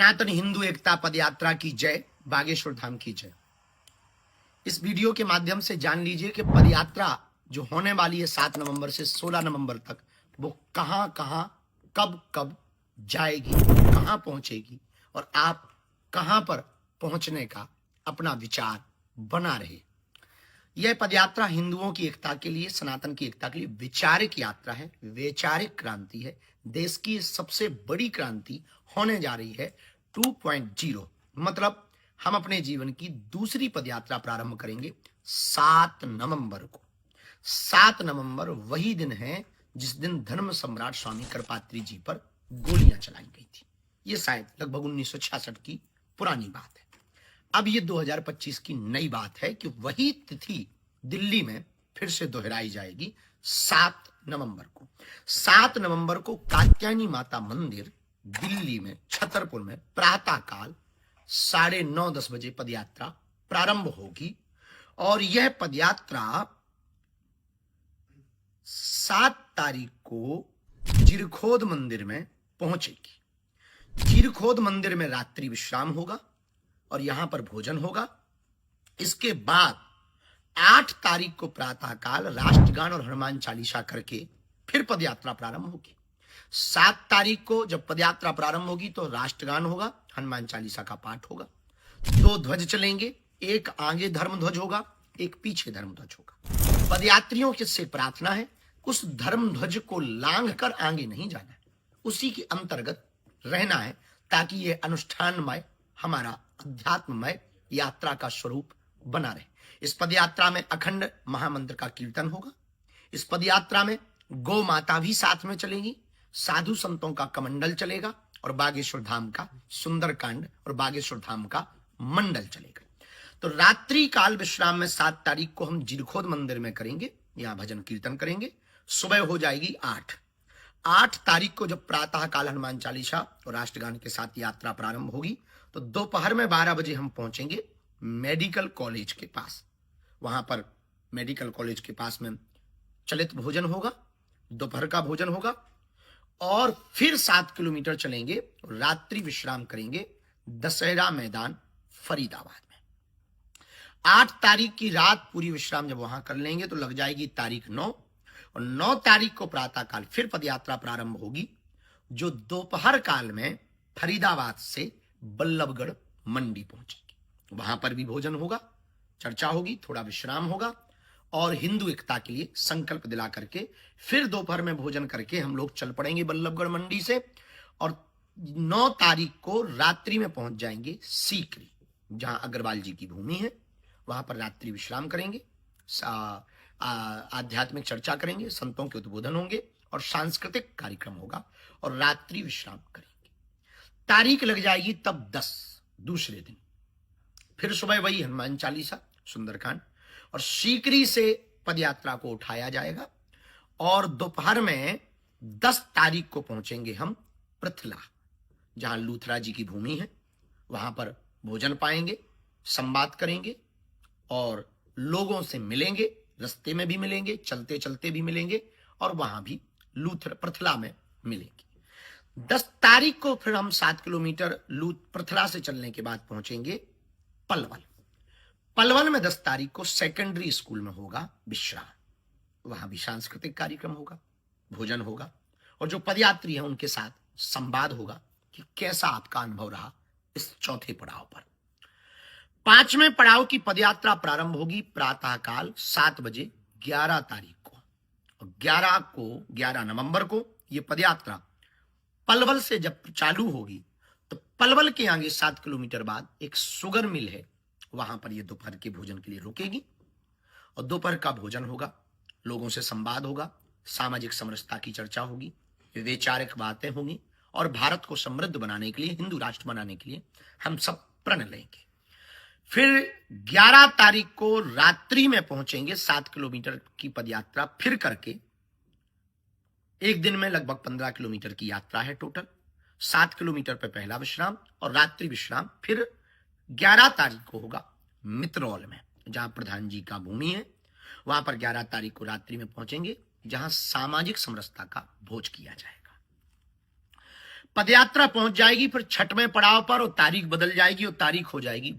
सनातन हिंदू एकता पदयात्रा की जय, बागेश्वर धाम की जय। इस वीडियो के माध्यम से जान लीजिए कि पदयात्रा जो होने वाली है 7 नवंबर से 16 नवंबर तक, वो कहां कहां कब कब जाएगी, कहां पहुंचेगी और आप कहां पर पहुंचने का अपना विचार बना रहे। यह पदयात्रा हिंदुओं की एकता के लिए, सनातन की एकता के लिए वैचारिक यात्रा है, वैचारिक क्रांति है। देश की सबसे बड़ी क्रांति होने जा रही है 2.0। मतलब हम अपने जीवन की दूसरी पदयात्रा प्रारंभ करेंगे 7 नवंबर को। 7 नवंबर वही दिन है जिस दिन धर्म सम्राट स्वामी करपात्री जी पर गोलियां चलाई गई थी। यह शायद लगभग 1966 की पुरानी बात है। अब ये 2025 की नई बात है कि वही तिथि दिल्ली में फिर से दोहराई जाएगी 7 नवंबर को। 7 नवंबर को कात्यायनी माता मंदिर दिल्ली में छतरपुर में प्रातः काल 9:30-10 बजे पदयात्रा प्रारंभ होगी और यह पदयात्रा 7 तारीख को जिरखोद मंदिर में पहुंचेगी। जिरखोद मंदिर में रात्रि विश्राम होगा और यहां पर भोजन होगा। इसके बाद 8 तारीख को प्रातः काल राष्ट्रगान और हनुमान चालीसा करके फिर पदयात्रा प्रारंभ होगी। 7 तारीख को जब पदयात्रा प्रारंभ होगी तो राष्ट्रगान होगा, हनुमान चालीसा का पाठ होगा, 2 ध्वज चलेंगे, एक आगे धर्म ध्वज होगा, एक पीछे धर्म ध्वज होगा। पदयात्रियों से प्रार्थना है उस धर्म ध्वज को लांघ कर आगे नहीं जाना है, उसी के अंतर्गत रहना है ताकि यह अनुष्ठानमय, हमारा अध्यात्ममय यात्रा का स्वरूप बना रहे। इस पदयात्रा में अखंड महामंत्र का कीर्तन होगा। इस पदयात्रा में गौ माता भी साथ में चलेगी, साधु संतों का कमंडल चलेगा और बागेश्वर धाम का सुंदरकांड और बागेश्वर धाम का मंडल चलेगा। तो रात्रि काल विश्राम में 7 तारीख को हम जिरखोद मंदिर में करेंगे, यहां भजन कीर्तन करेंगे। सुबह हो जाएगी 8 तारीख को जब प्रातः काल हनुमान चालीसा और राष्ट्रगान के साथ यात्रा प्रारंभ होगी तो दोपहर में 12 बजे हम पहुंचेंगे मेडिकल कॉलेज के पास। वहां पर मेडिकल कॉलेज के पास में चलित भोजन होगा, दोपहर का भोजन होगा और फिर 7 किलोमीटर चलेंगे, रात्रि विश्राम करेंगे दशहरा मैदान फरीदाबाद में। 8 तारीख की रात पूरी विश्राम जब वहां कर लेंगे तो लग जाएगी तारीख 9 और 9 तारीख को प्रातः काल फिर पदयात्रा प्रारंभ होगी जो दोपहर काल में फरीदाबाद से बल्लभगढ़ मंडी पहुंचेगी। वहां पर भी भोजन होगा, चर्चा होगी, थोड़ा विश्राम होगा और हिंदू एकता के लिए संकल्प दिला करके फिर दोपहर में भोजन करके हम लोग चल पड़ेंगे बल्लभगढ़ मंडी से और 9 तारीख को रात्रि में पहुंच जाएंगे सीकरी, जहां अग्रवाल जी की भूमि है। वहां पर रात्रि विश्राम करेंगे, आध्यात्मिक चर्चा करेंगे, संतों के उद्बोधन होंगे और सांस्कृतिक कार्यक्रम होगा और रात्रि विश्राम करेंगे। तारीख लग जाएगी तब 10 दूसरे दिन। फिर सुबह वही हनुमान चालीसा, सुंदरकांड और सीकरी से पदयात्रा को उठाया जाएगा और दोपहर में 10 तारीख को पहुंचेंगे हम पृथला, जहां लूथरा जी की भूमि है। वहां पर भोजन पाएंगे, संवाद करेंगे और लोगों से मिलेंगे, रास्ते में भी मिलेंगे, चलते चलते भी मिलेंगे और वहां भी पृथला में मिलेंगे। 10 तारीख को फिर हम 7 किलोमीटर पृथला से चलने के बाद पहुंचेंगे पलवल। पलवल में 10 तारीख को सेकेंडरी स्कूल में होगा विश्राम। वहां भी सांस्कृतिक कार्यक्रम होगा, भोजन होगा और जो पदयात्री हैं उनके साथ संवाद होगा कि कैसा आपका अनुभव रहा इस चौथे पड़ाव पर। 5वें पड़ाव की पदयात्रा प्रारंभ होगी प्रातः काल 7 बजे 11 तारीख को और 11 नवंबर को यह पदयात्रा पलवल से जब चालू होगी तो पलवल के आगे 7 किलोमीटर बाद एक शुगर मिल है, वहां पर ये दोपहर के भोजन के लिए रुकेगी और दोपहर का भोजन होगा, लोगों से संवाद होगा, सामाजिक समरसता की चर्चा होगी, वैचारिक बातें होंगी और भारत को समृद्ध बनाने के लिए, हिंदू राष्ट्र बनाने के लिए हम सब प्रण लेंगे। फिर 11 तारीख को रात्रि में पहुंचेंगे 7 किलोमीटर की पदयात्रा फिर करके। एक दिन में लगभग 15 किलोमीटर की यात्रा है टोटल। 7 किलोमीटर पर पहला विश्राम और रात्रि विश्राम फिर 11 तारीख को होगा मित्रौल में, जहां प्रधान जी का भूमि है। वहां पर 11 तारीख को रात्रि में पहुंचेंगे, जहां सामाजिक समरसता का भोज किया जाएगा। पदयात्रा पहुंच जाएगी फिर छठवें पड़ाव पर और तारीख बदल जाएगी और तारीख हो जाएगी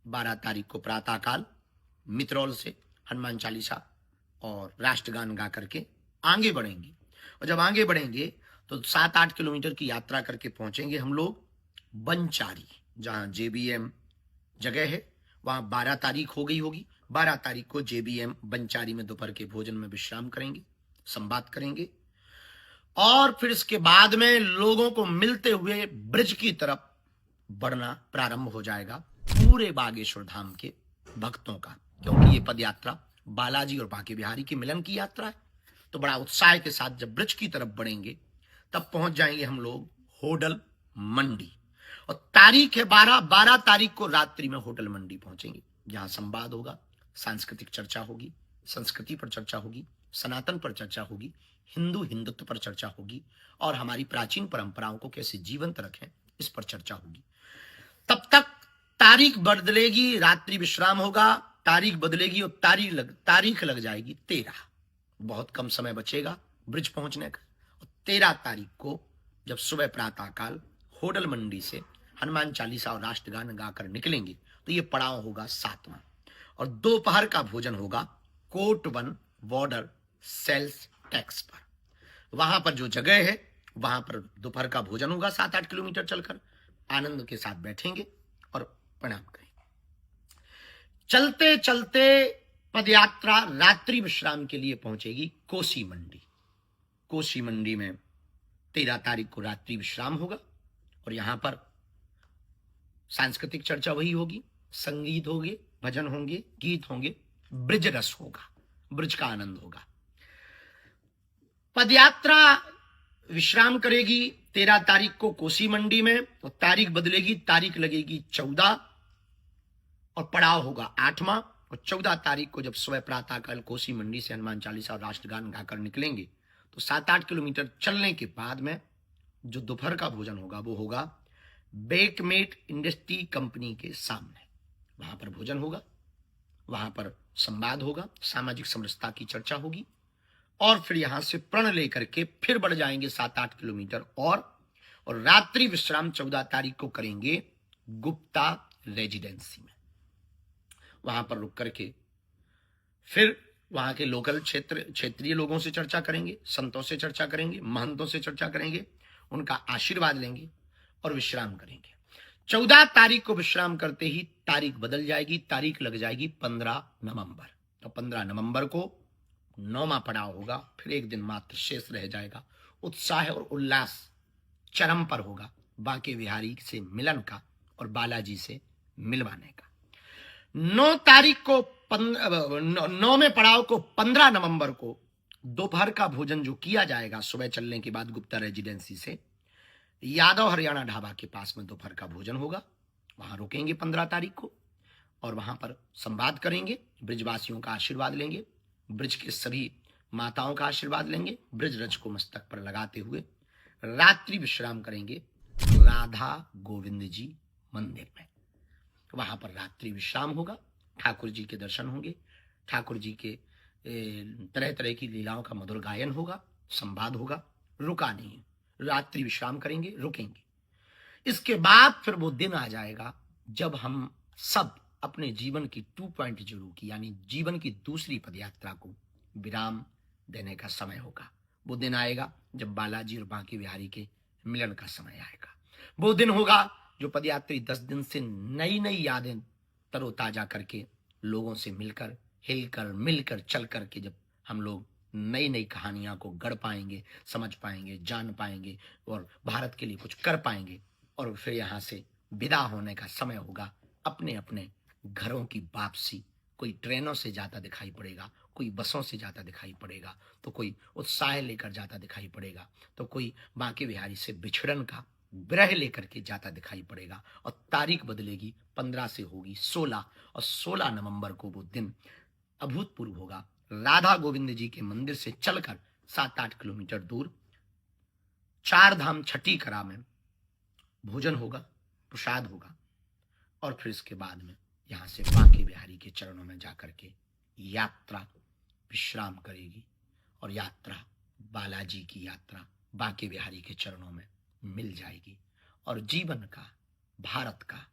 12 तारीख को प्रातःकाल मित्रौल से हनुमान चालीसा और राष्ट्रगान गा करके आगे बढ़ेंगे। और जब आगे बढ़ेंगे तो 7-8 किलोमीटर की यात्रा करके पहुंचेंगे हम लोग बनचारी, जहां जेबीएम जगह है। वहां 12 तारीख हो गई होगी। 12 तारीख को जेबीएम बनचारी में दोपहर के भोजन में विश्राम करेंगे, संवाद करेंगे और फिर इसके बाद में लोगों को मिलते हुए ब्रिज की तरफ बढ़ना प्रारंभ हो जाएगा पूरे बागेश्वर धाम के भक्तों का, क्योंकि ये पद यात्रा बालाजी और बांके बिहारी के मिलन की यात्रा है। तो बड़ा उत्साह के साथ जब ब्रिज की तरफ बढ़ेंगे तब पहुंच जाएंगे हम लोग होटल मंडी। और तारीख है 12 तारीख को रात्रि में होटल मंडी पहुंचेंगे, जहां संवाद होगा, सांस्कृतिक चर्चा होगी, संस्कृति पर चर्चा होगी, सनातन पर चर्चा होगी, हिंदुत्व पर चर्चा होगी और हमारी प्राचीन परंपराओं को कैसे जीवंत रखें इस पर चर्चा होगी। तब तक तारीख बदलेगी, रात्रि विश्राम होगा, तारीख बदलेगी और तारीख लग जाएगी 13। बहुत कम समय बचेगा ब्रिज पहुंचने का। और 13 तारीख को जब सुबह प्रातःकाल होटल मंडी से हनुमान चालीसा और राष्ट्रगान गाकर निकलेंगे तो ये पड़ाव होगा 7वां। और दोपहर का भोजन होगा कोट 1 बॉर्डर सेल्स टैक्स पर। वहां पर जो जगह है वहां पर दोपहर का भोजन होगा। 7-8 किलोमीटर चलकर आनंद के साथ बैठेंगे और प्रणाम करेंगे। चलते चलते पदयात्रा रात्रि विश्राम के लिए पहुंचेगी कोसी मंडी। कोसी मंडी में 13 तारीख को रात्रि विश्राम होगा और यहां पर सांस्कृतिक चर्चा वही होगी, संगीत होंगे, भजन होंगे, गीत होंगे, ब्रिज रस होगा, ब्रिज का आनंद होगा। पदयात्रा विश्राम करेगी 13 तारीख को कोसी मंडी में और तारीख बदलेगी, तारीख लगेगी 14 और पड़ाव होगा 8वां। और 14 तारीख को जब सुबह प्रातःकाल कोसी मंडी से हनुमान चालीसा और राष्ट्रगान गाकर निकलेंगे तो 7-8 किलोमीटर चलने के बाद में जो दोपहर का भोजन होगा वो होगा बेकमेट इंडस्ट्री कंपनी के सामने। वहां पर भोजन होगा, वहां पर संवाद होगा, सामाजिक समरसता की चर्चा होगी और फिर यहां से प्रण लेकर के फिर बढ़ जाएंगे 7-8 किलोमीटर और रात्रि विश्राम 14 तारीख को करेंगे गुप्ता रेजिडेंसी में। वहां पर रुक करके फिर वहां के लोकल क्षेत्रीय लोगों से चर्चा करेंगे, संतों से चर्चा करेंगे, महंतों से चर्चा करेंगे, उनका आशीर्वाद लेंगे और विश्राम करेंगे। 14 तारीख को विश्राम करते ही तारीख बदल जाएगी, तारीख लग जाएगी 15 नवंबर। तो 15 नवंबर को 9वां पड़ाव होगा, फिर एक दिन मात्र शेष रह जाएगा। उत्साह और उल्लास चरम पर होगा बांके बिहारी से मिलन का और बालाजी से मिलवाने का। 9 तारीख को 9वें पड़ाव को 15 नवंबर को दोपहर का भोजन जो किया जाएगा सुबह चलने के बाद गुप्ता रेजिडेंसी से यादव हरियाणा ढाबा के पास में दोपहर का भोजन होगा। वहां रुकेंगे 15 तारीख को और वहां पर संवाद करेंगे, ब्रिजवासियों का आशीर्वाद लेंगे, ब्रिज के सभी माताओं का आशीर्वाद लेंगे, ब्रिज रज को मस्तक पर लगाते हुए रात्रि विश्राम करेंगे राधा गोविंद जी मंदिर में। वहां पर रात्रि विश्राम होगा, ठाकुर जी के दर्शन होंगे, ठाकुर जी के तरह तरह की लीलाओं का मधुर गायन होगा, संवाद होगा, रुका नहीं, रात्रि विश्राम करेंगे, रुकेंगे। इसके बाद फिर वो दिन आ जाएगा जब हम सब अपने जीवन की 2.0 की यानी जीवन की दूसरी पदयात्रा को विराम देने का समय होगा। वो दिन आएगा जब बालाजी और बांके बिहारी के मिलन का समय आएगा। वो दिन होगा जो पदयात्री 10 दिन से नई नई यादें तरोताजा करके लोगों से मिलकर, हिलकर, मिलकर, चल करके जब हम लोग नई नई कहानियां को गढ़ पाएंगे, समझ पाएंगे, जान पाएंगे और भारत के लिए कुछ कर पाएंगे और फिर यहां से विदा होने का समय होगा अपने अपने घरों की वापसी। कोई ट्रेनों से जाता दिखाई पड़ेगा, कोई बसों से जाता दिखाई पड़ेगा, तो कोई उत्साह लेकर जाता दिखाई पड़ेगा, तो कोई बांके बिहारी से बिछड़न का विरह लेकर के जाता दिखाई पड़ेगा। और तारीख बदलेगी, 15 से होगी 16 और 16 नवंबर को वो दिन अभूतपूर्व होगा। राधा गोविंद जी के मंदिर से चलकर 7-8 किलोमीटर दूर 4 धाम छठी करा में भोजन होगा, प्रसाद होगा और फिर इसके बाद में यहां से बांके बिहारी के चरणों में जाकर के यात्रा विश्राम करेगी और यात्रा बालाजी की यात्रा बांके बिहारी के चरणों में मिल जाएगी और जीवन का, भारत का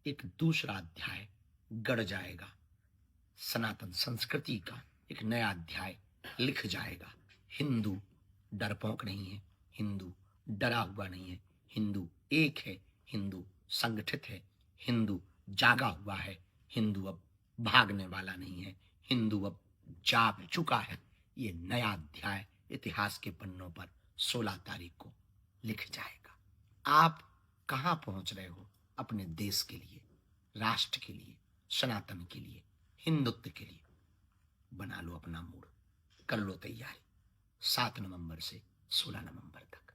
एक दूसरा अध्याय गढ़ जाएगा। सनातन संस्कृति का एक नया अध्याय लिख जाएगा। हिंदू डरपोक नहीं है, हिंदू डरा हुआ नहीं है, हिंदू एक है, हिंदू संगठित है, हिंदू जागा हुआ है, हिंदू अब भागने वाला नहीं है, हिंदू अब जाग चुका है। ये नया अध्याय इतिहास के पन्नों पर 16 तारीख को लिख जाएगा। आप कहां पहुंच रहे हो अपने देश के लिए, राष्ट्र के लिए, सनातन के लिए, हिंदुत्व के लिए? बना लो अपना मूड, कर लो तैयारी 7 नवंबर से 16 नवंबर तक।